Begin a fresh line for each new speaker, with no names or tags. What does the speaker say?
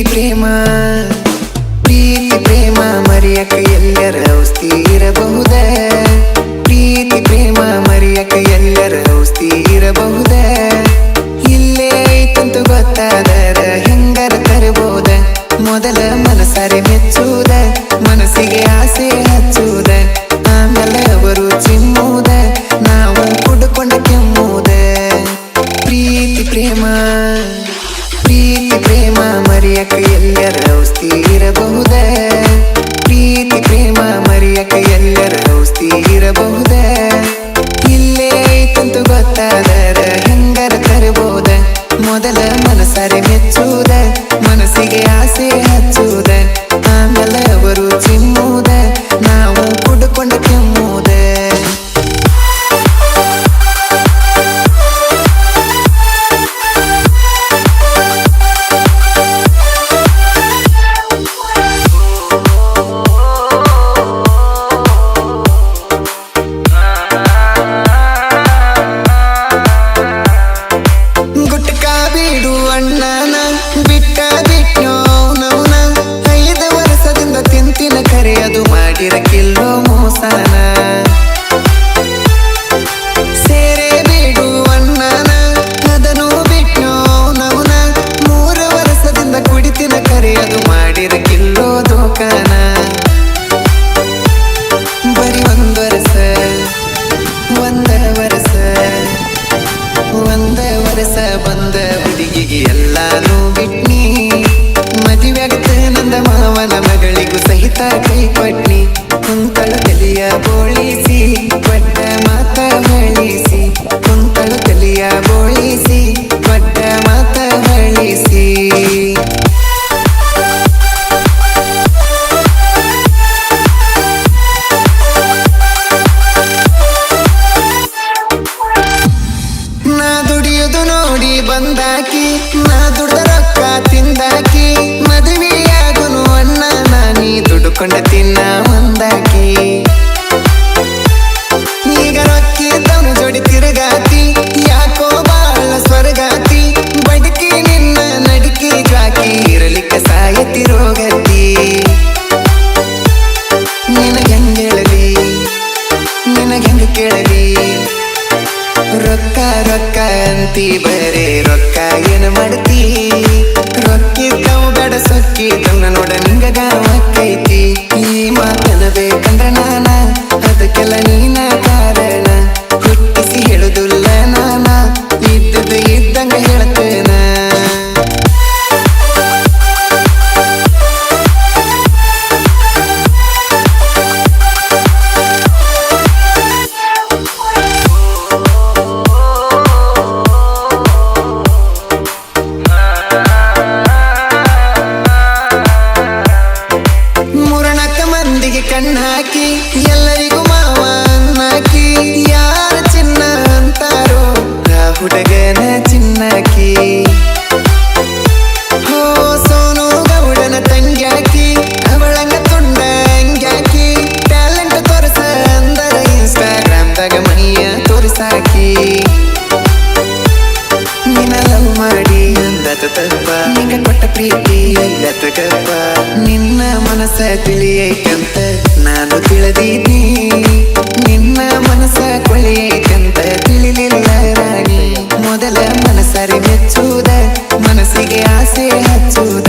ಪ್ರೇಮ ಪ್ರೀತಿ ಪ್ರೇಮ ಮರೆಯಕ ಎಲ್ಲರ ಔಷಧಿ ಇರಬಹುದ ಪ್ರೀತಿ ಪ್ರೇಮ ಮರೆಯಕ ಎಲ್ಲರ ಔಷಧಿ ಇರಬಹುದ ಇಲ್ಲೇ ಐತಂತ ಗೊತ್ತಾದರ ಹೆಂಗರ ತರಬಹುದ ಮೊದಲ ಮನಸಾರೆ ಮೆಚ್ಚುವುದ ಮನಸ್ಸಿಗೆ ಆಸೆ ಹಚ್ಚುವುದ ಆಮೇಲೆ ಅವರು ಚಿಮ್ಮುವುದ ನಾವು ಕುಡ್ಕೊಂಡ ಕೆಮ್ಮುವುದ ಪ್ರೀತಿ ಪ್ರೇಮ ಪ್ರೀತಿ ಪ್ರೇಮ ಮರೆಯಕ ಎಲ್ಲರ ಔಷಧಿ ಇರಬಹುದ ಪ್ರೀತಿ ಪ್ರೇಮ ಮರೆಯಕ ಎಲ್ಲರ ಔಷಧಿ ಇರಬಹುದ ಇಲ್ಲೇ ಐತಂತ ಗೊತ್ತಾದರ ಹೆಂಗರ ತರಬಹುದ ಮೊದಲ ಮನಸಾರೆ ಮೆಚ್ಚುವುದ ಮನಸ್ಸಿಗೆ ಆಸೆ ಹಚ್ಚುವುದ ಆಮೇಲೆ ಅವರು ಚಿಮ್ಮುವುದ ನಾವು ಕುಡ್ಕೊಂಡ ಕೆಮ್ಮುವುದ ಮಾಡಿರಕ್ಕಿಲ್ಲೋ ಮೋಸನ ಸೇರೆ ಬಿಡು ಅಣ್ಣನ ಅದನ್ನು ಬಿಟ್ಟು ನವನ 3 ವರ್ಷದಿಂದ ಕುಡಿತಿನ ಕರೆಯದು ಮಾಡಿರಕ್ಕಿಲ್ಲೋ ದೋಕಾನ ಬರೀ ಒಂದ ವರ್ಷ ಬಂದ ಹುಡುಗಿಗೆ ಎಲ್ಲಾನು ಬಿಟ್ನಿ ಮದುವೆ ಆಗತ್ತೆ ನಂದ ಮಾವನ ಮಗಳಿಗೂ ಸಹಿತ ಕೈ ಕೊಟ್ನಿ ಕುಂತಳು ತಲಿಯ ಬೋಳಿಸಿ ಕೊಟ್ಟ ಮಾತ ಹೇಳಿಸಿ ಕುಂತಳು ತಲಿಯ ಬೋಳಿಸಿ ಕೊಟ್ಟ ಮಾತ ಹೇಳಿಸಿ ನಾ ದುಡಿಯೋದು ನೋಡಿ ಬಂದಾಕಿ ನಾ ದುಡ್ದ ರೊಕ್ಕ ತಿಂದಾಕಿ ಮದುವೆಯಾಗುನು ಅಣ್ಣ ನಾನಿ ದುಡ್ಕೊಂಡ ತಿನ್ನ ಒಂದಾಕಿ ಈಗ ರೊಕ್ಕಿದ್ದವನು ಜೋಡಿ ತಿರುಗಾತಿ ಯಾಕೋ ಬಾಳ ಸ್ವರ್ಗಾತಿ ಬಡಕಿ ನಿನ್ನ ನಡಿಕಿ ಜಾಕಿ ಇರಲಿಕ್ಕ ಸಾಯತಿ ರೋಗತಿ ನಿನಗೆಂಗ ಹೇಳಲಿ ನಿನಗೆಂಗ ಕೇಳಲಿ ರೊಕ್ಕ ರೊಕ್ಕ ಅಂತಿ ಬರೇ ರೊಕ್ಕ ಏನು ಮಾಡ್ತಿ ರೊಕ್ಕಿದ್ದವು ಬೇಡ ಸೊಕ್ಕಿದ್ದವನ ನೋಡ ನಿಂಗ ಗಾವಕ್ಕೈತಿ ಈ ಮಾತನ ಬೇಕಂದ್ರ ನಾನ ಅದಕ್ಕೆಲ್ಲ ನೀನ ಕಾರಣ ಹುಟ್ಟಿಸಿ ಹೇಳುದಿಲ್ಲ ನಾನ ಇದ್ದದ್ದು ಇದ್ದಂಗ ಹೇಳ್ತೇನ ಕಣ್ಣಾಕಿ ಎಲ್ಲರಿಗೂ ಮಾವ ಅನ್ನಾಕಿ ಯಾರ ಚಿನ್ನ ಅಂತಾರೋ ಹುಡುಗನ ಚಿನ್ನಾಕಿ ಹೋ ಸೋನು ಗೌಡನ ತಂಗ್ಯಾಕಿ ಅವಳಂಗ ತುಂಡ ಹಂಗ್ಯಾಕಿ ಟ್ಯಾಲೆಂಟ್ ತೋರಿಸ ಅಂದರ ಇನ್ಸ್ಟಾಗ್ರಾಮ್ದಾಗ ಮೈಯ ತೋರಿಸಾಕಿ ನಿನ್ನ ಲವ್ ಮಾಡಿ ಅಂದತ ತಪ್ಪ ನಿಂಗ ಕೊಟ್ಟ ಪ್ರೀತಿ ಎಲ್ಲತ ಗಪ್ಪ ನಿನ್ನ ಮನಸ್ಸ ತಿಳಿಯೈತಂತ ನಾನು ತಿಳಿದೀನಿ ನಿನ್ನ ಮನಸ್ಸ ಕೊಳೆಯೈತಂತ ತಿಳಿಲಿಲ್ಲ ರಾಣಿ ಮೊದಲ ಮನಸ್ಸರಿ ಮೆಚ್ಚುವುದ ಮನಸ್ಸಿಗೆ ಆಸೆ ಹಚ್ಚುವುದ